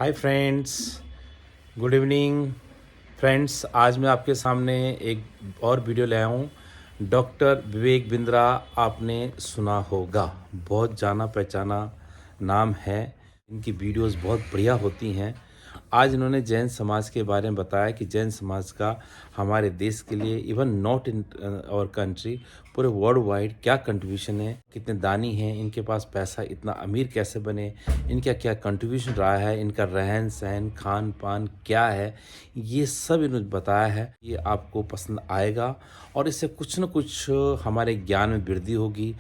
Hi friends, good evening friends. आज मैं आपके सामने एक और वीडियो ले आया हूँ। डॉक्टर विवेक बिंद्रा आपने सुना होगा, बहुत जाना पहचाना नाम है। इनकी वीडियोस बहुत बढ़िया होती हैं। आज इन्होंने जैन समाज के बारे में बताया कि जैन समाज का हमारे देश के लिए, even not in our country, पूरे वर्ल्ड वाइड क्या कंट्रीब्यूशन है, कितने दानी हैं, इनके पास पैसा इतना अमीर कैसे बने, इनका क्या कंट्रीब्यूशन रहा है, इनका रहन सहन खान पान क्या है, ये सब इन्होंने बताया है। ये आपको पसंद आएगा और इससे कुछ न कुछ हमारे ज्ञान में वृद्धि होगी,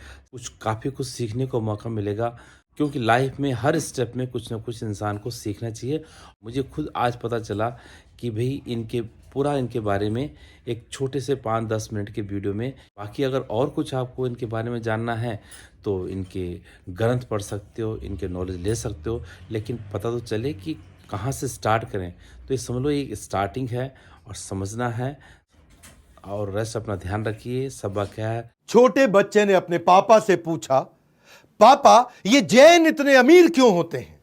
काफ़ी कुछ सीखने को मौका मिलेगा। क्योंकि लाइफ में हर स्टेप में कुछ ना कुछ इंसान को सीखना चाहिए। मुझे खुद आज पता चला कि भाई इनके बारे में एक छोटे से 5-10 मिनट के वीडियो में। बाकी अगर और कुछ आपको इनके बारे में जानना है तो इनके ग्रंथ पढ़ सकते हो, इनके नॉलेज ले सकते हो, लेकिन पता तो चले कि कहाँ से स्टार्ट करें। तो ये समझ लो, ये स्टार्टिंग है और समझना है। और रेस्ट अपना ध्यान रखिए। सबक क्या है? छोटे बच्चे ने अपने पापा से पूछा, पापा ये जैन इतने अमीर क्यों होते हैं?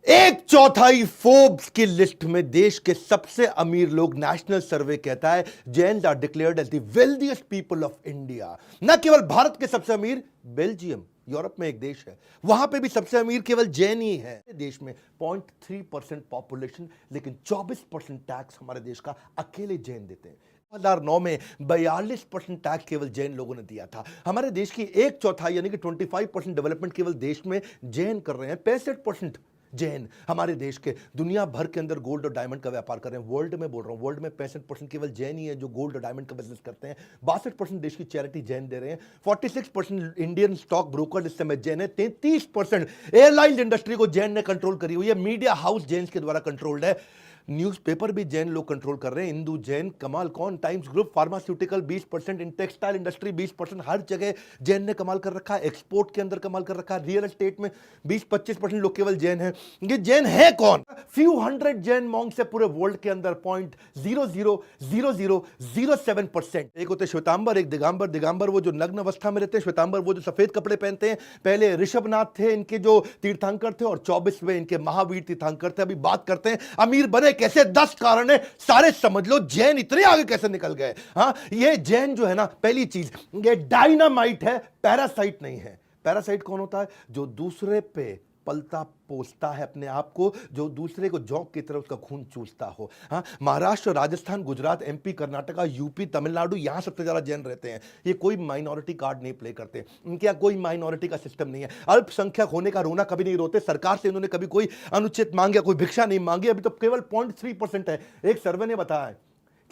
1/4 फोर्ब्स की लिस्ट में देश के सबसे अमीर लोग, नेशनल सर्वे कहता है Jains are declared as the wealthiest people of India. न केवल भारत के सबसे अमीर, बेल्जियम यूरोप में एक देश है, वहां पे भी सबसे अमीर केवल जैन ही है। देश में 0.3% पॉपुलेशन, लेकिन 24% टैक्स हमारे देश का अकेले जैन देते हैं। 2009 में 42% टैक्स केवल जैन लोगों ने दिया था। हमारे देश की 1/4 यानी कि 25% डेवलपमेंट केवल देश में जैन कर रहे हैं। 65% जैन हमारे देश के दुनिया भर के अंदर गोल्ड और डायमंड का व्यापार कर रहे हैं। वर्ल्ड में बोल रहा हूं, वर्ल्ड में 65% केवल जैन ही है जो गोल्ड और डायमंड का बिजनेस करते हैं। 62% देश की चैरिटी जैन दे रहे हैं। 46% इंडियन स्टॉक ब्रोकर इस समय जैन है। 33% एयरलाइन इंडस्ट्री को जैन ने कंट्रोल करी हुई है। मीडिया हाउस जैन के द्वारा कंट्रोल्ड है। न्यूज़पेपर भी जैन लोग कंट्रोल कर रहे हैं। हिंदू, जैन, कमाल कौन, times group, pharmaceutical 20%, in textile industry 20%, हर जगह जैन ने कमाल कर रखा है। एक्सपोर्ट के अंदर कमाल कर रखा है। रियल एस्टेट में 20-25% लोग केवल जैन हैं। ये जैन है कौन? फ्यू हंड्रेड जैन मॉन्क्स है पूरे वर्ल्ड के अंदर, 0.000007%। एक होते श्वेतांबर, एक दिगंबर। दिगंबर वो जो नग्न अवस्था में रहते हैं, श्वेतांबर वो जो सफेद कपड़े पहनते हैं। पहले ऋषभनाथ थे इनके जो तीर्थंकर थे, और 24वें इनके महावीर तीर्थंकर थे। अभी बात करते हैं अमीर बने कैसे। 10 कारण है, सारे समझ लो। जैन इतने आगे कैसे निकल गए? हाँ, ये जैन जो है ना, पहली चीज ये डायनामाइट है, पैरासाइट नहीं है। पैरासाइट कौन होता है? जो दूसरे पे पलता पोसता है अपने आप को, जो दूसरे को जौक की तरह उसका खून चूसता हो। हाँ, महाराष्ट्र, राजस्थान, गुजरात, एमपी, कर्नाटका, यूपी, तमिलनाडु, यहां सबसे ज्यादा जैन रहते हैं। ये कोई माइनॉरिटी कार्ड नहीं प्ले करते, इनके यहाँ कोई माइनॉरिटी का सिस्टम नहीं है। अल्पसंख्यक होने का रोना कभी नहीं रोते। सरकार से इन्होंने कभी कोई अनुचित मांगे, कोई भिक्षा नहीं मांगी। अभी तो केवल 0.3% है। एक सर्वे ने बताया है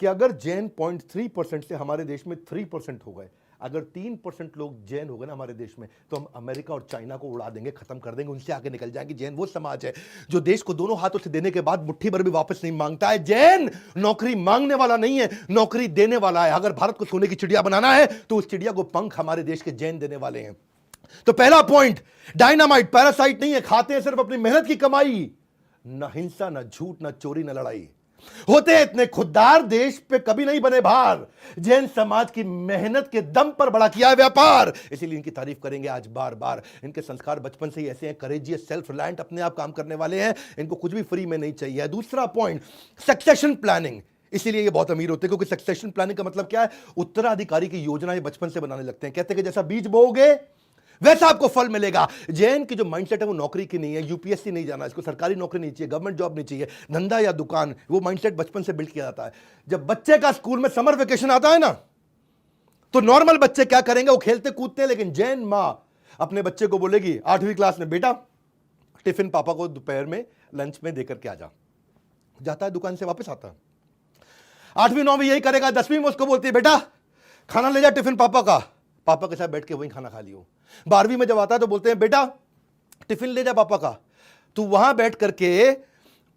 कि अगर जैन 0.3% से हमारे देश में 3% हो गए, अगर 3% लोग जैन हो गए ना हमारे देश में, तो हम अमेरिका और चाइना को उड़ा देंगे, खत्म कर देंगे, उनसे आगे निकल जाएंगे। जैन वो समाज है जो देश को दोनों हाथों से देने के बाद मुट्ठी भर भी वापस नहीं मांगता है। जैन नौकरी मांगने वाला नहीं है, नौकरी देने वाला है। अगर भारत को सोने की चिड़िया बनाना है तो उस चिड़िया को पंख हमारे देश के जैन देने वाले हैं। तो पहला पॉइंट, डायनामाइट, पैरासाइट नहीं है। खाते हैं सिर्फ अपनी मेहनत की कमाई। न हिंसा, न झूठ, न चोरी, न लड़ाई। होते इतने खुददार, देश पे कभी नहीं बने भार। जैन समाज की मेहनत के दम पर बड़ा किया है व्यापार, इसीलिए इनकी तारीफ करेंगे आज बार बार। इनके संस्कार बचपन से ही ऐसे हैं, करेजियस, सेल्फ रिलायंट, अपने आप काम करने वाले हैं। इनको कुछ भी फ्री में नहीं चाहिए। दूसरा पॉइंट, सक्सेशन प्लानिंग। इसीलिए ये बहुत अमीर होते हैं, क्योंकि सक्सेशन प्लानिंग का मतलब क्या है? उत्तराधिकारी की योजना ये बचपन से बनाने लगते हैं। कहते हैं कि जैसा बीज बोओगे वैसा आपको फल मिलेगा। जैन की जो माइंडसेट है वो नौकरी की नहीं है। यूपीएससी नहीं जाना, इसको सरकारी नौकरी नहीं चाहिए, गवर्नमेंट जॉब नहीं चाहिए, धंधा या दुकान। वो माइंडसेट बचपन से बिल्ड किया जाता है। जब बच्चे का स्कूल में समर वेकेशन आता है ना, तो नॉर्मल बच्चे क्या करेंगे? वो खेलते कूदते हैं। लेकिन जैन मां अपने बच्चे को बोलेगी 8वीं क्लास में, बेटा टिफिन पापा को दोपहर में लंच में देकर के आ जा। जाता है, दुकान से वापस आता है। 8वीं 9वीं यही करेगा। 10वीं में उसको बोलती है, बेटा खाना ले जा टिफिन पापा का, पापा के साथ बैठ के वहीं खाना खा लियो। 12वीं में जब आता है तो बोलते हैं, बेटा टिफिन ले जा पापा का। तू वहां बैठ करके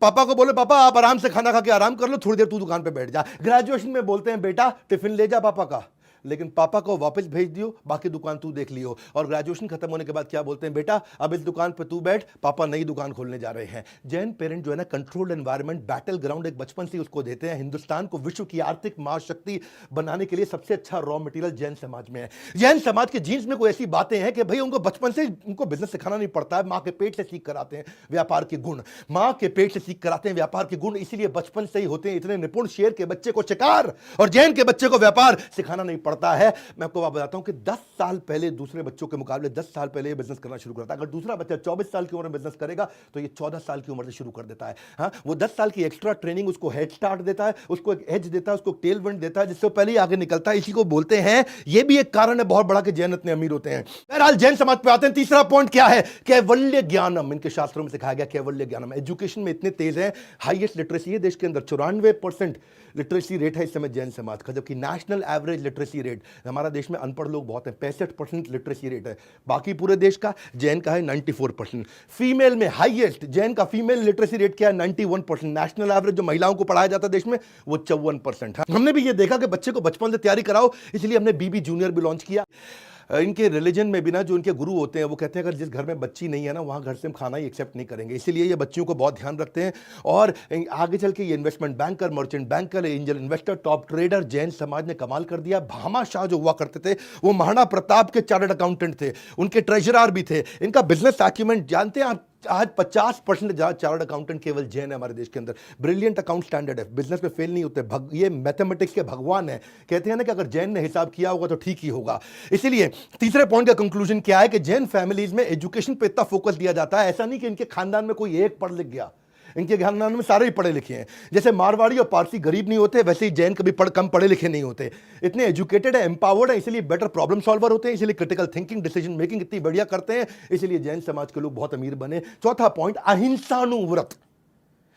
पापा को बोले, पापा आप आराम से खाना खा के आराम कर लो, थोड़ी देर तू दुकान पे बैठ जा। ग्रेजुएशन में बोलते हैं, बेटा टिफिन ले जा पापा का। लेकिन पापा को वापस भेज दियो, बाकी दुकान तू देख लियो। और ग्रेजुएशन खत्म होने के बाद क्या बोलते हैं, बेटा अब इस दुकान पर तू बैठ, पापा नई दुकान खोलने जा रहे हैं। जैन पेरेंट जो है ना, कंट्रोल्ड एनवायरनमेंट, बैटल ग्राउंड एक बचपन से उसको देते हैं। हिंदुस्तान को विश्व की आर्थिक महाशक्ति बनाने के लिए सबसे अच्छा रॉ मटेरियल जैन समाज में है। जैन समाज के जीन्स में कोई ऐसी बातें हैं कि भाई उनको बचपन से उनको बिजनेस सिखाना नहीं पड़ता है, मां के पेट से सीख कर आते हैं व्यापार के गुण, मां के पेट से सीख कर आते हैं व्यापार के गुण, इसीलिए बचपन से ही होते हैं इतने निपुण। शेर के बच्चे को शिकार और जैन के बच्चे को व्यापार सिखाना नहीं पड़ता है। मैं आपको बात बताता हूं कि 10 साल पहले दूसरे बच्चों के मुकाबले 10 साल पहले बिजनेस करना शुरू करता है। अगर दूसरा बच्चा 24 साल की उम्र में बिजनेस करेगा तो ये 14 साल की उम्र से शुरू कर देता है। हाँ, वो 10 साल की एक्स्ट्रा ट्रेनिंग उसको हेड स्टार्ट देता है, उसको एक एज देता है, उसको टेल विंड देता है, जिससे पहले ही आगे निकलता है। इसी को बोलते हैं, ये भी एक कारण है बहुत बड़ा कि जैन इतने अमीर होते हैं। बहरहाल जैन समाज पे आते हैं। तीसरा पॉइंट क्या है, कैवल्य ज्ञानम। इनके शास्त्रों में सिखाया गया कैवल्य ज्ञानम। एजुकेशन में इतने तेज हैं, हाईएस्ट लिटरेसी है देश के अंदर, 94% लिटरेसी रेट है इस समय जैन समाज का, जबकि नेशनल एवरेज लिटरेसी रेट, हमारा देश में अनपढ़ लोग बहुत हैं, 65% लिटरेसी रेट है बाकी पूरे देश का, जैन का है 94%। फीमेल में हाईएस्ट जैन का फीमेल लिटरेसी रेट क्या है, 91%। नेशनल एवरेज जो महिलाओं को पढ़ाया जाता है देश में वो 54%। हमने भी ये देखा कि बच्चे को बचपन से तैयारी कराओ, इसलिए हमने बीबी जूनियर भी लॉन्च किया। इनके रिलीजन में भी ना, जो इनके गुरु होते हैं वो कहते हैं अगर जिस घर में बच्ची नहीं है ना, वहाँ घर से हम खाना ही एक्सेप्ट नहीं करेंगे, इसीलिए ये बच्चियों को बहुत ध्यान रखते हैं। और आगे चल के ये investment banker, merchant banker, angel investor, top trader, Jain समाज ने कमाल कर दिया। भामा शाह जो हुआ करते थे वो महाराणा प्रताप के चार्टर्ड अकाउंटेंट थे, उनके ट्रेजरर भी थे। इनका बिजनेस एक्यूमेंट जानते हैं आप, आज 50% चार्टर्ड अकाउंटेंट केवल जैन है हमारे देश के अंदर। ब्रिलियंट अकाउंट स्टैंडर्ड है, बिजनेस में फेल नहीं होते। ये मैथमेटिक्स के भगवान है। कहते हैं ना कि अगर जैन ने हिसाब किया होगा तो ठीक ही होगा। इसीलिए तीसरे पॉइंट का कंक्लूजन क्या है कि जैन फैमिलीज में एजुकेशन पे इतना फोकस दिया जाता है। ऐसा नहीं कि इनके खानदान में कोई एक पढ़ लिख गया, इनके खानदान में सारे ही पढ़े लिखे हैं। जैसे मारवाड़ी और पारसी गरीब नहीं होते, वैसे ही जैन कभी कम पढ़े लिखे नहीं होते। इतने एजुकेटेड है, एम्पावर्ड है, इसलिए बेटर प्रॉब्लम सॉल्वर होते हैं, इसलिए क्रिटिकल थिंकिंग, डिसीजन मेकिंग इतनी बढ़िया करते हैं, इसलिए जैन समाज के लोग बहुत अमीर बने। चौथा पॉइंट, अहिंसानुव्रत।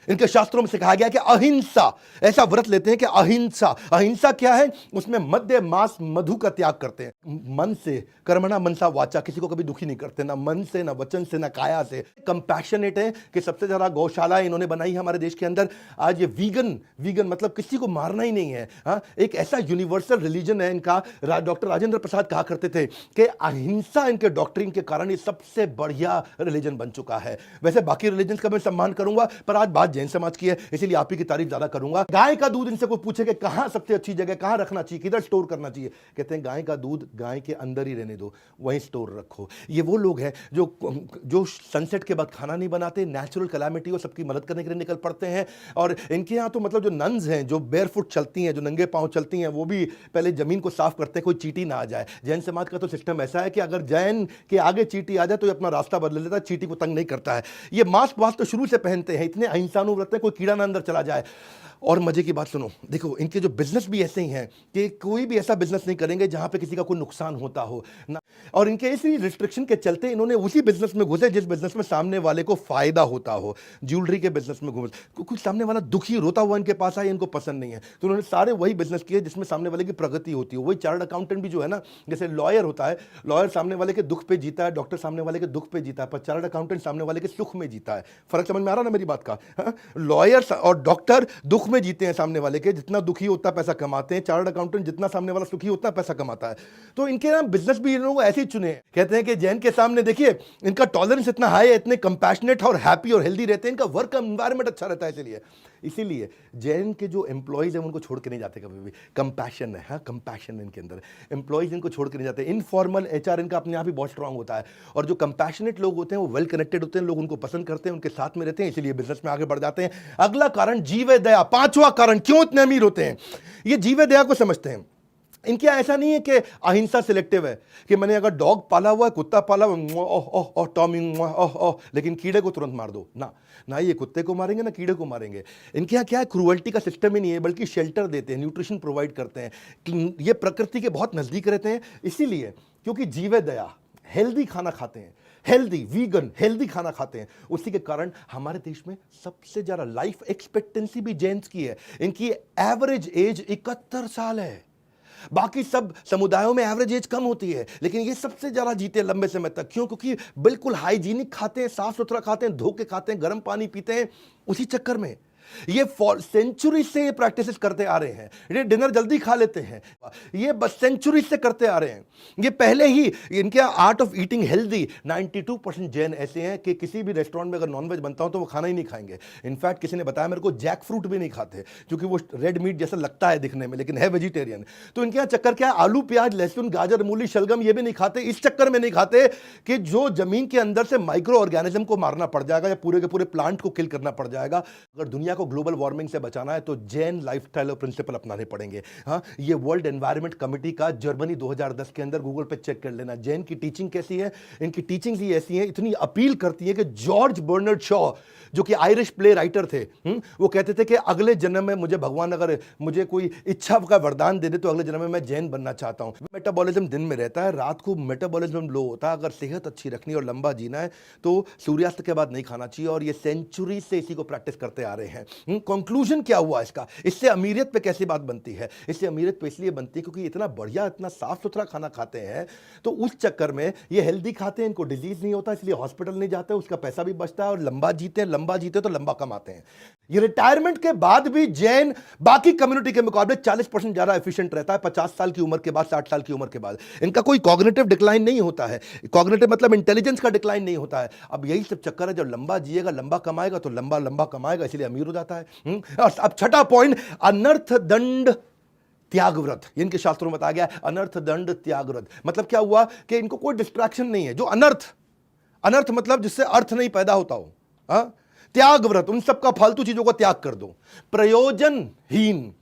इनके शास्त्रों में सिखाया गया कि अहिंसा, ऐसा व्रत लेते हैं कि अहिंसा। अहिंसा क्या है, उसमें मद्य मांस मधु का त्याग करते हैं। मन से, कर्मणा मनसा वाचा, किसी को कभी दुखी नहीं करते, ना मन से, ना वचन से, ना काया से। कंपैशनेट है कि सबसे ज्यादा गौशाला इन्होंने बनाई है हमारे देश के अंदर। आज ये वीगन मतलब किसी को मारना ही नहीं है। हाँ, एक ऐसा यूनिवर्सल रिलीजन है इनका। डॉक्टर राजेंद्र प्रसाद कहा करते थे कि अहिंसा इनके डॉक्ट्रिन के कारण ये सबसे बढ़िया रिलीजन बन चुका है। वैसे बाकी रिलीजन का मैं सम्मान करूंगा, पर आज बात जैन समाज की है, इसीलिए आप ही की तारीफ ज्यादा करूंगा। गाय का दूध, इनसे कोई पूछे कि कहां सबसे अच्छी जगह, कहां रखना चाहिए, किधर स्टोर करना चाहिए, कहते हैं गाय का दूध गाय के अंदर ही रहने दो, वहीं स्टोर रखो। ये वो लोग हैं जो सनसेट के बाद खाना नहीं बनाते, नेचुरल कैलामिटी हो सबकी मदद करने के लिए निकल पड़ते हैं। और इनके यहाँ तो मतलब जो नन्स हैं, जो बेयरफुट चलती हैं, जो नंगे पांव चलती हैं, वो भी पहले जमीन को साफ करते हैं, कोई चींटी ना आ जाए। जैन समाज का तो सिस्टम ऐसा है कि अगर जैन के आगे चींटी आ जाए तो ये अपना रास्ता बदल लेता है, चींटी को तंग नहीं करता है। ये मास्क वास्क तो शुरू से पहनते हैं, इतने अहिंसानुव्रत हैं, कोई कीड़ा ना अंदर चला जाए। और मजे की बात सुनो, देखो इनके जो बिजनेस भी ऐसे ही हैं कि कोई भी ऐसा बिजनेस नहीं करेंगे जहां पे किसी का कोई नुकसान होता हो ना। और इनके इसी रिस्ट्रिक्शन के चलते इन्होंने उसी बिजनेस में घुसे जिस बिजनेस में सामने वाले को फायदा होता हो। ज्वेलरी के बिजनेस में घुसे, कुछ सामने वाला दुखी रोता हुआ इनके पास आए, इनको पसंद नहीं है, तो उन्होंने सारे वही बिजनेस किए जिसमें सामने वाले की प्रगति होती हो। वही चार्टर्ड अकाउंटेंट भी जो है ना, जैसे लॉयर होता है, लॉयर सामने वाले के दुख पे जीता है, डॉक्टर सामने वाले के दुख पे जीता है, पर चार्टर्ड अकाउंटेंट सामने वाले के सुख में जीता है। फर्क समझ में आ रहा ना मेरी बात का? लॉयर और डॉक्टर दुख में जीते हैं सामने वाले के, जितना दुखी होता पैसा कमाते हैं। चार्टर्ड अकाउंटेंट जितना सामने वाला सुखी होता पैसा कमाता है। तो इनके ना बिजनेस भी इन लोगों को ऐसे ही चुने। कहते हैं कि जैन के सामने देखिए इनका टॉलरेंस इतना हाई है, इतने कंपैशनेट और हैप्पी और हेल्दी रहते हैं, इनका वर्क एनवायरनमेंट अच्छा रहता है। इसीलिए जैन के जो एम्प्लॉइज हैं उनको छोड़ के नहीं जाते कभी भी। कंपैशन है, हाँ कंपैशन है इनके अंदर। एम्प्लॉइज इनको छोड़ के नहीं जाते। इनफॉर्मल एचआर इनका अपने आप ही बहुत स्ट्रांग होता है। और जो कंपैशनेट लोग होते हैं वो वेल कनेक्टेड होते हैं, लोग उनको पसंद करते हैं, उनके साथ में रहते हैं, इसीलिए बिजनेस में आगे बढ़ जाते हैं। अगला कारण जीव दया। पांचवा कारण क्यों इतने अमीर होते हैं, ये जीव दया को समझते हैं। इनके ऐसा नहीं है कि अहिंसा सिलेक्टिव है कि मैंने अगर डॉग पाला हुआ है, कुत्ता पाला हुआ, टॉमी लेकिन कीड़े को तुरंत मार दो ना, ना ये कुत्ते को मारेंगे ना कीड़े को मारेंगे। इनके यहाँ क्या है, क्रूअल्टी का सिस्टम ही नहीं है, बल्कि शेल्टर देते हैं, न्यूट्रिशन प्रोवाइड करते हैं। ये प्रकृति के बहुत नजदीक रहते हैं, इसीलिए क्योंकि जीव दया, हेल्दी खाना खाते हैं, हेल्दी वीगन हेल्दी खाना खाते हैं, उसी के कारण हमारे देश में सबसे ज्यादा लाइफ एक्सपेक्टेंसी भी जैन्स की है। इनकी एवरेज एज 71 साल है। बाकी सब समुदायों में एवरेज एज कम होती है, लेकिन ये सबसे ज्यादा जीते लंबे समय तक। क्यों? क्योंकि बिल्कुल हाइजीनिक खाते हैं, साफ सुथरा खाते हैं, धो के खाते हैं, गर्म पानी पीते हैं। उसी चक्कर में ये सेंचुरी से ये प्रैक्टिसेस करते आ रहे हैं। ये डिनर जल्दी खा लेते हैं, ये बस सेंचुरी से करते आ रहे हैं। ये पहले ही इनके art of eating healthy 92% Jain ऐसे हैं कि किसी भी रेस्टोरेंट में अगर नॉनवेज बनता हो तो वो खाना ही नहीं खाएंगे। इनफैक्ट किसी ने बताया मेरे को जैक फ्रूट भी नहीं खाते क्योंकि वो रेड मीट जैसा लगता है दिखने में, लेकिन है वेजिटेरियन। तो इनके यहाँ चक्कर क्या है, आलू प्याज लहसुन गाजर मूली शलगम ये भी नहीं खाते। इस चक्कर में नहीं खाते कि जो जमीन के अंदर से माइक्रो ऑर्गेनिज्म को मारना पड़ जाएगा या पूरे के पूरे प्लांट को किल करना पड़ जाएगा। अगर दुनिया को ग्लोबल वार्मिंग से बचाना है तो जैन लाइफस्टाइल और प्रिंसिपल अपनाने पड़ेंगे। हाँ, ये वर्ल्ड एनवायरनमेंट कमेटी का जर्मनी 2010 के अंदर गूगल पे चेक कर लेना। जैन की टीचिंग कैसी है, इनकी टीचिंग ही ऐसी है, इतनी अपील करती है कि जॉर्ज बर्नार्ड शॉ जो कि आयरिश प्ले राइटर थे, वो कहते थे कि अगले जन्म में मुझे भगवान अगर मुझे कोई इच्छा का वरदान दे दे तो अगले जन्म में मैं जैन बनना चाहता हूं। मेटाबॉलिज्म दिन में रहता है, रात को मेटाबॉलिज्म लो होता है। अगर सेहत अच्छी रखनी और लंबा जीना है तो सूर्यास्त के बाद नहीं खाना चाहिए, और ये सेंचुरी से इसी को प्रैक्टिस करते आ रहे हैं। कंक्लूजन क्या हुआ इसका, इससे अमीरियत पे कैसी बात बनती है? इससे अमीरियत पे इसलिए बनती है क्योंकि इतना बढ़िया इतना साफ सुथरा खाना खाते हैं, तो उस चक्कर में ये हेल्दी खाते हैं, इनको डिजीज नहीं होता, इसलिए हॉस्पिटल नहीं जाते, उसका पैसा भी बचता है और लंबा जीते तो लंबा कमाते हैं। ये रिटायरमेंट के बाद भी जैन बाकी कम्युनिटी के मुकाबले 40% ज्यादा एफिशिएंट रहता है 50 साल की उम्र के बाद, 60 साल की उम्र के बाद। इनका कोई कॉग्निटिव डिक्लाइन नहीं होता है, कॉग्निटिव मतलब इंटेलिजेंस का डिक्लाइन नहीं होता है। अब यही सब चक्कर है, जब लंबा जिएगा लंबा कमाएगा तो लंबा कमाएगा, इसलिए अमीर हो जाता है। और अब छठा पॉइंट, अनर्थ दंड त्याग व्रत। इनके शास्त्रों में बताया गया अनर्थ दंड त्याग व्रत। मतलब क्या हुआ कि इनको कोई डिस्ट्रैक्शन नहीं है। जो अनर्थ मतलब जिससे अर्थ नहीं पैदा होता हो, त्याग व्रत, उन सब का फालतू चीजों का त्याग कर दो। प्रयोजनहीन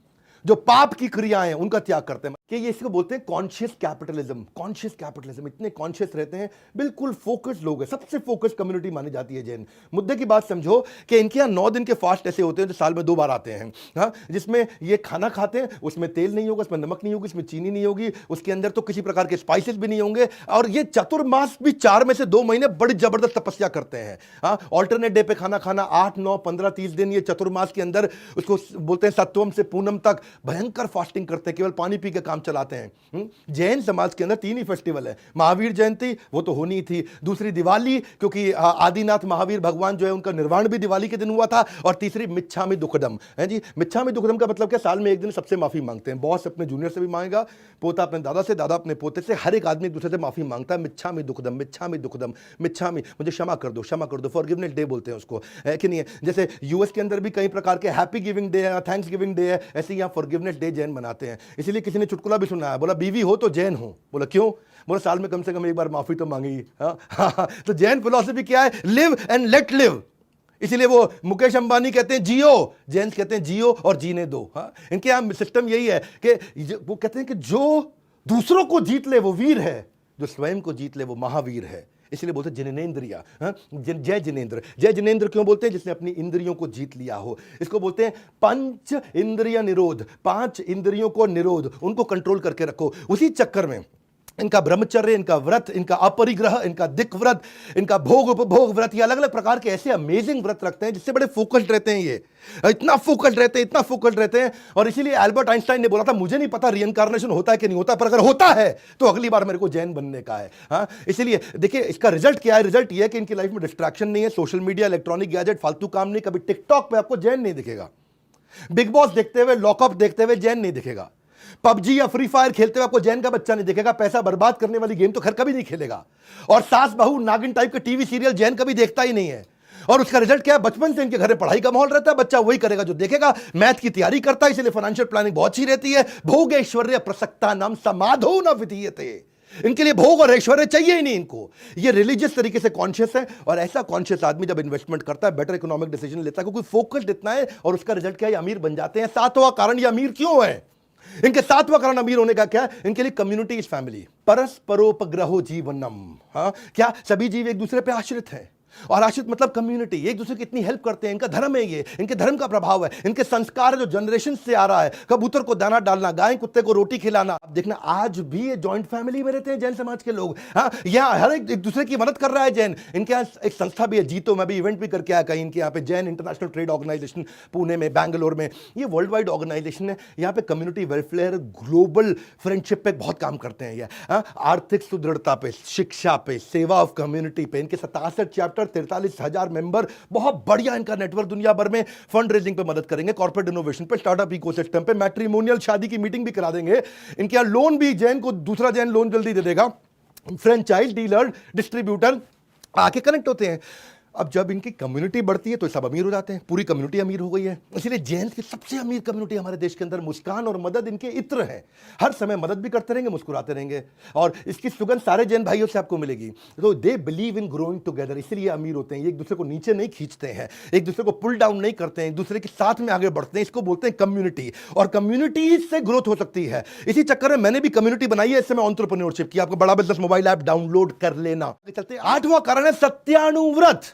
जो पाप की क्रियाएं हैं उनका त्याग करते हैं, कि ये इसको बोलते हैं कॉन्शियस कैपिटलिज्म। इतने कॉन्शियस रहते हैं, बिल्कुल फोकस्ड लोग हैं, सबसे फोकस्ड कम्युनिटी मानी जाती है जैन। मुद्दे की बात समझो कि इनके यहाँ 9 दिन के फास्ट ऐसे होते हैं जो साल में 2 बार आते हैं, हाँ, जिसमें ये खाना खाते हैं, उसमें तेल नहीं होगा, उसमें नमक नहीं होगी, उसमें चीनी नहीं होगी, उसके अंदर तो किसी प्रकार के स्पाइसेस भी नहीं होंगे। और ये चतुर्मास भी 4 में से 2 महीने बड़ी जबरदस्त तपस्या करते हैं। हाँ, ऑल्टरनेट डे पे खाना खाना, 8, 9, 15, 30 दिन ये चतुर्मास के अंदर, उसको बोलते हैं सत्वम से पूनम तक भयंकर फास्टिंग करते हैं, केवल पानी पी के काम चलाते हैं। जैन समाज के अंदर 3 ही फेस्टिवल है। महावीर जयंती वो तो होनी थी, दूसरी दिवाली क्योंकि आदिनाथ महावीर भगवान जो है उनका निर्वाण भी दिवाली के दिन हुआ था, और तीसरी मिच्छामि दुक्कडम है जी। मिच्छामि दुक्कडम का मतलब क्या, साल में एक दिन सबसे माफी मांगते हैं। बॉस अपने जूनियर से भी मांगेगा, पोता अपने दादा से, दादा अपने पोते से, हर एक आदमी एक दूसरे से माफी मांगता है। मिच्छामि दुक्कडम, मुझे क्षमा कर दो, फॉरगिवनेस डे बोलते हैं उसको, है कि नहीं है? जैसे यूएस के अंदर भी कई प्रकार के हैप्पी गिविंग डे है, थैंक्स गिविंग डे है, ऐसे यहाँ फॉरगिवनेस डे जैन मनाते हैं। इसलिए किसी ने चुटकुला भी सुना है, बोला बीवी हो तो जैन हो। बोला क्यों? बोला साल में कम से कम एक बार माफी तो मांगी। तो जैन फिलॉसफी क्या है? Live and let live. इसलिए वो मुकेश अंबानी कहते हैं जियो, जैन कहते हैं जियो और जीने दो। इनके यहाँ सिस्टम यही है कि वो कहते हैं कि जो दूसरों को जीत ले वो वीर है, जो स्वयं को जीत ले वो महावीर है। इसलिए बोलते हैं जिनेंद्रिया, जय जिनेंद्र क्यों बोलते हैं? जिसने अपनी इंद्रियों को जीत लिया हो। इसको बोलते हैं पंच इंद्रिय निरोध, 5 इंद्रियों को निरोध, उनको कंट्रोल करके रखो। उसी चक्कर में इनका ब्रह्मचर्य, इनका व्रत, इनका अपरिग्रह, इनका दिक व्रत, इनका भोग उपभोग व्रत, ये अलग अलग प्रकार के ऐसे अमेजिंग व्रत रखते हैं जिससे बड़े फोकस्ड रहते हैं। ये इतना फोकस्ड रहते हैं। और इसीलिए एल्बर्ट आइंस्टाइन ने बोला था मुझे नहीं पता रिइंकार्नेशन होता है कि नहीं होता, पर अगर होता है तो अगली बार मेरे को जैन बनने का है। हाँ, इसीलिए देखिए इसका रिजल्ट क्या है? रिजल्ट ये है कि इनकी लाइफ में डिस्ट्रैक्शन नहीं है, सोशल मीडिया, इलेक्ट्रॉनिक गैजेट, फालतू काम नहीं। कभी टिकटॉक पे आपको जैन नहीं दिखेगा, बिग बॉस देखते हुए, लॉकअप देखते हुए जैन नहीं दिखेगा, पबजी या फ्री फायर खेलते हुए आपको जैन का बच्चा नहीं दिखेगा, पैसा बर्बाद करने वाली गेम तो खैर कभी नहीं खेलेगा, और सास बहू नागिन टाइप के टीवी सीरियल जैन कभी देखता ही नहीं है। और उसका रिजल्ट क्या है? बचपन से इनके घर में पढ़ाई का माहौल रहता है, बच्चा वही करेगा जो देखेगा, मैथ की तैयारी करता है, इसलिए फाइनेंशियल प्लानिंग बहुत अच्छी रहती है। भोग ऐश्वर्य प्रसक्ता नाम समाधो न विधीयते, इनके लिए भोग और ऐश्वर्य चाहिए ही नहीं इनको। ये रिलीजियस तरीके से कॉन्शियस है, और ऐसा कॉन्शियस आदमी जब इन्वेस्टमेंट करता है बेटर इकोनॉमिक डिसीजन लेता है, क्योंकि फोकस्ड इतना है, और उसका रिजल्ट क्या है? अमीर बन जाते हैं। 7वां कारण ये अमीर क्यों है? इनके 7वां कारण अमीर होने का क्या है? इनके लिए कम्युनिटी इज फैमिली, परस्परोपग्रहो जीवनम। हाँ, क्या सभी जीव एक दूसरे पे आश्रित हैं, और आश्रित मतलब कम्युनिटी, एक दूसरे की इतनी हेल्प करते हैं। इनका धर्म है, ये इनके धर्म का प्रभाव है, इनके संस्कार है जो जनरेशन से आ रहा है। कबूतर को दाना डालना, गाय कुत्ते को रोटी खिलाना। आप देखना आज भी ये जॉइंट फैमिली में रहते हैं जैन समाज के लोग। हाँ, यहाँ हर एक दूसरे की मदद कर रहा है जैन। इनके यहाँ एक संस्था भी है जीतो, मैं भी इवेंट भी करके आया कहीं इनके यहाँ पे, Jain international trade organisation, Pune में, बैंगलोर में। ये वर्ल्ड वाइड ऑर्गेनाइजेशन है, यहाँ पे कम्युनिटी वेलफेयर, ग्लोबल फ्रेंडशिप पे बहुत काम करते हैं ये। आर्थिक सुदृढ़ता पे, शिक्षा पे, सेवा ऑफ कम्युनिटी पे इनके 67 चैप्टर चार्टर, 43,000 मेंबर, बहुत बढ़िया इनका नेटवर्क दुनिया भर में। फंड रेजिंग पे मदद करेंगे, कॉर्पोरेट इनोवेशन पे, स्टार्टअप इकोसिस्टम पे, मैट्रिमोनियल शादी की मीटिंग भी करा देंगे। इनके यहाँ लोन भी, जैन को दूसरा जैन लोन जल्दी दे देगा। फ्रेंचाइज डीलर, डिस्ट्रीब्यूटर आके कनेक्ट होते हैं। अब जब इनकी कम्युनिटी बढ़ती है तो सब अमीर हो जाते हैं, पूरी कम्युनिटी अमीर हो गई है। इसलिए जैन की सबसे अमीर कम्युनिटी हमारे देश के अंदर मुस्कान और मदद इनके इत्र है। हर समय मदद भी करते रहेंगे, मुस्कुराते रहेंगे, और इसकी सुगंध सारे जैन भाइयों से आपको मिलेगी। तो they believe in growing together, इसलिए अमीर होते हैं। ये एक दूसरे को नीचे नहीं खींचते हैं, एक दूसरे को पुल डाउन नहीं करते हैं, एक दूसरे के साथ में आगे बढ़ते हैं। इसको बोलते हैं कम्युनिटी, और कम्युनिटी से ग्रोथ हो सकती है। इसी चक्कर में मैंने भी कम्युनिटी बनाई है। इससे मैं एंटरप्रेन्योरशिप की, आपको बड़ा बिजनेस मोबाइल ऐप डाउनलोड कर लेना। चलते 8वां कारण है सत्यानुव्रत,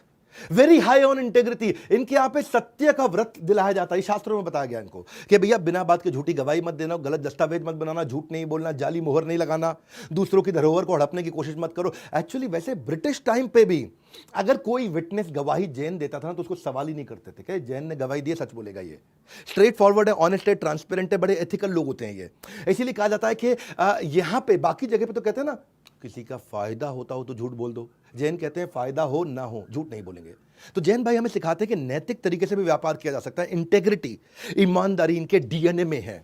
वेरी हाई ऑन इंटेग्रिटी। इनके यहां पे सत्य का व्रत दिलाया जाता है। शास्त्रों में बताया गया इनको कि भैया बिना बात के झूठी गवाही मत देना, गलत दस्तावेज मत बनाना, झूठ नहीं बोलना, जाली मोहर नहीं लगाना, दूसरों की धरोहर को हड़पने की कोशिश मत करो। एक्चुअली वैसे ब्रिटिश टाइम पे भी अगर कोई विटनेस गवाही जैन देता था ना तो उसको सवाल ही नहीं करते थे कि जैन ने गवाही दी, सच बोलेगा। ये स्ट्रेट फॉरवर्ड है, ऑनेस्ट है, ट्रांसपेरेंट है, बड़े एथिकल लोग होते हैं ये। इसीलिए कहा जाता है कि यहां पे बाकी जगह पे तो कहते हैं ना किसी का फायदा होता हो तो झूठ बोल दो, जैन कहते हैं फायदा हो ना हो झूठ नहीं बोलेंगे। तो जैन भाई हमें सिखाते हैं कि नैतिक तरीके से भी व्यापार किया जा सकता है। इंटेग्रिटी, ईमानदारी इनके डीएनए में है।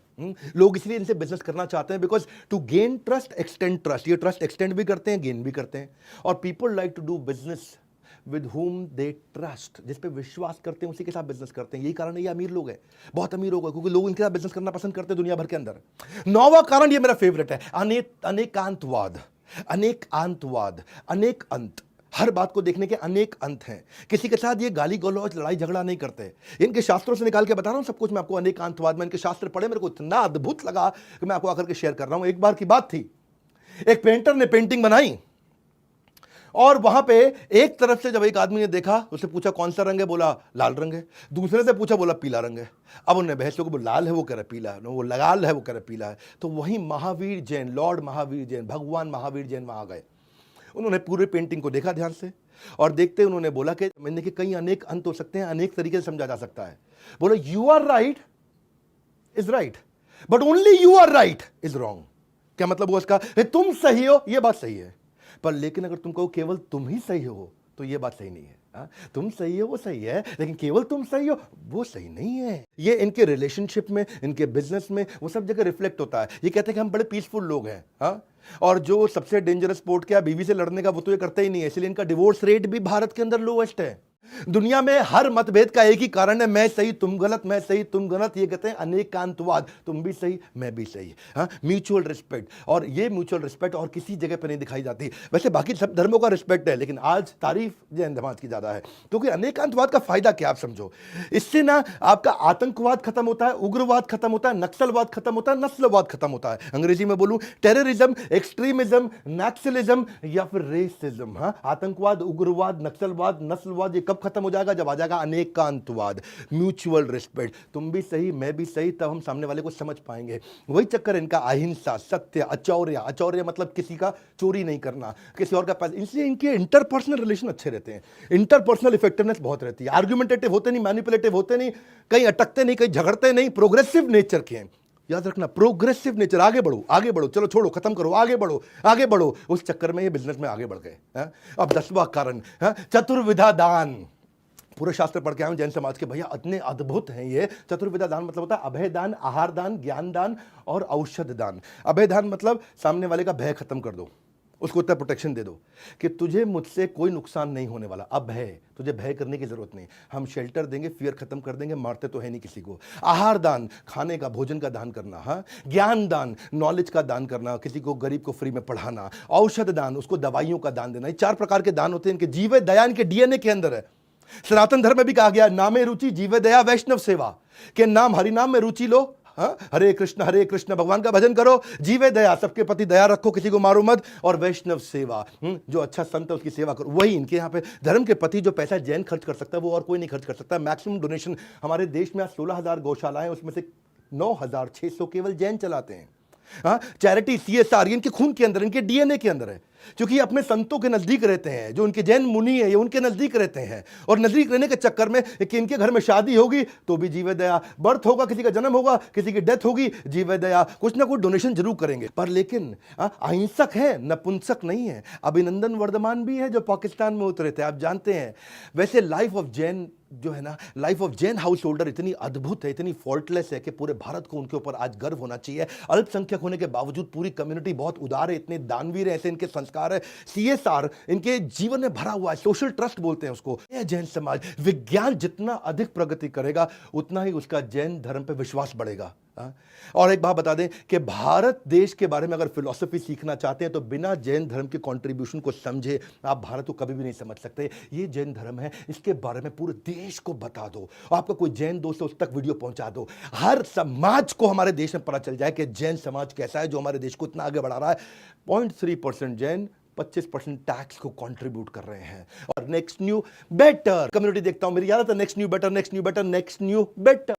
लोग इसलिए इनसे बिजनेस करना चाहते हैं, because to gain trust extend trust. ये ट्रस्ट एक्सटेंड भी करते हैं, गेन भी करते हैं। और people like to do business with whom they trust, जिस पे विश्वास करते हैं उसी के साथ बिजनेस करते हैं। यही कारण है ये अमीर लोग हैं, बहुत अमीर लोग हैं, क्योंकि लोग इनके साथ बिजनेस करना पसंद करते हैं दुनिया भर के अंदर। 9वां कारण, ये मेरा फेवरेट है, अनेकांतवाद। अनेकांतवाद, अनेक अंत, हर बात को देखने के अनेक अंत हैं। किसी के साथ ये गाली गलौज, लड़ाई झगड़ा नहीं करते। इनके शास्त्रों से निकाल के बता रहा हूं सब कुछ मैं आपको। अनेकांतवाद में इनके शास्त्र पढ़े, मेरे को इतना अद्भुत लगा कि मैं आपको आकर के शेयर कर रहा हूं। एक बार की बात थी, एक पेंटर ने पेंटिंग बनाई, और वहां पे एक तरफ से जब एक आदमी ने देखा, उससे पूछा कौन सा रंग है, बोला लाल रंग है। दूसरे से पूछा, बोला पीला रंग है। अब उन्हें बहस हो, वो लाल है, वो कह रहा पीला है, वो लाल है, वो कह रहा पीला है। तो वहीं महावीर जैन, लॉर्ड महावीर जैन, भगवान महावीर जैन वहां गए। उन्होंने पूरे पेंटिंग को देखा ध्यान से, और देखते उन्होंने बोला कि मैंने कि कई अनेक अंत हो सकते हैं, अनेक तरीके से समझा जा सकता है। बोला you are right is right, but only you are right is wrong. क्या मतलब हुआ इसका? तुम सही हो, यह बात सही है, पर लेकिन अगर तुम कहो केवल तुम ही सही हो तो यह बात सही नहीं है। तुम सही हो वो सही है, लेकिन केवल तुम सही हो वो सही नहीं है। ये इनके रिलेशनशिप में, इनके बिजनेस में, वो सब जगह रिफ्लेक्ट होता है। ये कहते हैं कि हम बड़े पीसफुल लोग हैं, और जो सबसे डेंजरस स्पोर्ट क्या, बीवी से लड़ने का, वो तो ये करते ही नहीं है। इसलिए इनका डिवोर्स रेट भी भारत के अंदर लोएस्ट है। दुनिया में हर मतभेद का एक ही कारण है, मैं सही तुम गलत, मैं सही तुम गलत। ये कहते हैं अनेकांतवाद, तुम भी सही मैं भी सही। म्यूचुअल रिस्पेक्ट, और ये म्यूचुअल रिस्पेक्ट और किसी जगह पर नहीं दिखाई जाती। वैसे बाकी सब धर्मों का रिस्पेक्ट है, लेकिन आज तारीफ जैन समाज की ज्यादा है। क्योंकि अनेकांतवाद का फायदा क्या आप समझो, इससे ना आपका आतंकवाद खत्म होता है, उग्रवाद खत्म होता है, नक्सलवाद खत्म होता है, नस्लवाद खत्म होता है। अंग्रेजी में बोलूं, टेररिज्म, एक्सट्रीमिज्म, नक्सलिज्म या फिर रेसिज्म। आतंकवाद, उग्रवाद, नक्सलवाद, नस्लवाद, ये कब खत्म हो जाएगा? जब आ जाएगा अनेकांतवाद, म्यूचुअल रिस्पेक्ट। तुम भी सही मैं भी सही, तब हम सामने वाले को समझ पाएंगे। वही चक्कर इनका अहिंसा, सत्य, अचौर्य। अचौर्य मतलब किसी का चोरी नहीं करना, किसी और का पैसा। इसलिए इनके इंटरपर्सनल रिलेशन अच्छे रहते हैं, इंटरपर्सनल इफेक्टिवनेस बहुत रहती है। आर्गुमेंटेटिव होते नहीं, मैनिपुलेटिव होते नहीं, कहीं अटकते नहीं, कहीं झगड़ते नहीं, प्रोग्रेसिव नेचर के हैं। याद रखना, प्रोग्रेसिव नेचर। आगे बढ़ो आगे बढ़ो, चलो छोड़ो खत्म करो, आगे बढ़ो आगे बढ़ो। उस चक्कर में ये बिजनेस में आगे बढ़ गए। अब 10वां कारण, चतुर्विधा दान। पूरे शास्त्र पढ़ के आए जैन समाज के, भैया इतने अद्भुत हैं ये। चतुर्विधा दान मतलब होता है अभय दान, आहार दान, ज्ञान दान और औषध दान। अभय दान मतलब सामने वाले का भय खत्म कर दो, उसको इतना प्रोटेक्शन दे दो कि तुझे मुझसे कोई नुकसान नहीं होने वाला। अब भय, तुझे भय करने की जरूरत नहीं, हम शेल्टर देंगे, फियर खत्म कर देंगे, मारते तो है नहीं किसी को। आहार दान, खाने का, भोजन का दान करना। ज्ञान दान, नॉलेज का दान करना, किसी को गरीब को फ्री में पढ़ाना। औषध दान, उसको दवाइयों का दान देना। ये 4 प्रकार के दान होते हैं। इनके जीव दया इनके डीएनए के अंदर है। सनातन धर्म में भी कहा गया, नामे रुचि जीव दया वैष्णव सेवा, के नाम हरि नाम में रुचि लो। हरे कृष्ण भगवान का भजन करो, जीवे दया, सबके प्रति दया रखो, किसी को मारो मत, और वैष्णव सेवा, जो अच्छा संत है उसकी सेवा करो। वही इनके यहाँ पे धर्म के प्रति जो पैसा जैन खर्च कर सकता है वो और कोई नहीं खर्च कर सकता। मैक्सिमम डोनेशन हमारे देश में आज 16,000 गौशालाएं, उसमें से 9,600 केवल जैन चलाते हैं। चैरिटी, CSR इनके खून के अंदर, इनके डीएनए के अंदर है। क्योंकि ये अपने संतों के नजदीक रहते हैं, जो उनके जैन मुनि है ये उनके नजदीक रहते हैं, और नजदीक रहने के चक्कर में कि इनके घर में शादी होगी तो भी जीवे दया, बर्थ होगा, किसी का जन्म होगा, किसी की डेथ होगी, जीवे दया, कुछ ना कुछ डोनेशन जरूर करेंगे। पर लेकिन अहिंसक है, नपुंसक नहीं है। अभिनंदन वर्धमान भी है जो पाकिस्तान में उतरे थे, आप जानते हैं। वैसे लाइफ ऑफ जैन जो है ना, life of Jain house holder इतनी अद्भुत है, इतनी फॉल्टलेस है कि पूरे भारत को उनके ऊपर आज गर्व होना चाहिए। अल्पसंख्यक होने के बावजूद पूरी कम्युनिटी बहुत उदार है, इतने दानवीर है, ऐसे इनके संस्कार है, सीएसआर इनके जीवन में भरा हुआ है, सोशल ट्रस्ट बोलते हैं उसको। यह जैन समाज, विज्ञान जितना अधिक प्रगति करेगा उतना ही उसका जैन धर्म पर विश्वास बढ़ेगा। और एक बात बता दें कि भारत देश के बारे में अगर फिलॉसफी सीखना चाहते हैं तो बिना जैन धर्म के कंट्रीब्यूशन को समझे आप भारत को कभी भी नहीं समझ सकते। ये जैन धर्म है, इसके बारे में पूरे देश को बता दो। आपका कोई जैन दोस्त है उस तक वीडियो पहुंचा दो। हर समाज को हमारे देश में पता चल जाए कि जैन समाज कैसा है, जो हमारे देश को इतना आगे बढ़ा रहा है। 0.3% जैन 25% टैक्स को कंट्रीब्यूट कर रहे हैं। और नेक्स्ट न्यू बेटर कम्युनिटी देखता हूं, मेरी याद है next new better, next new better, next new better.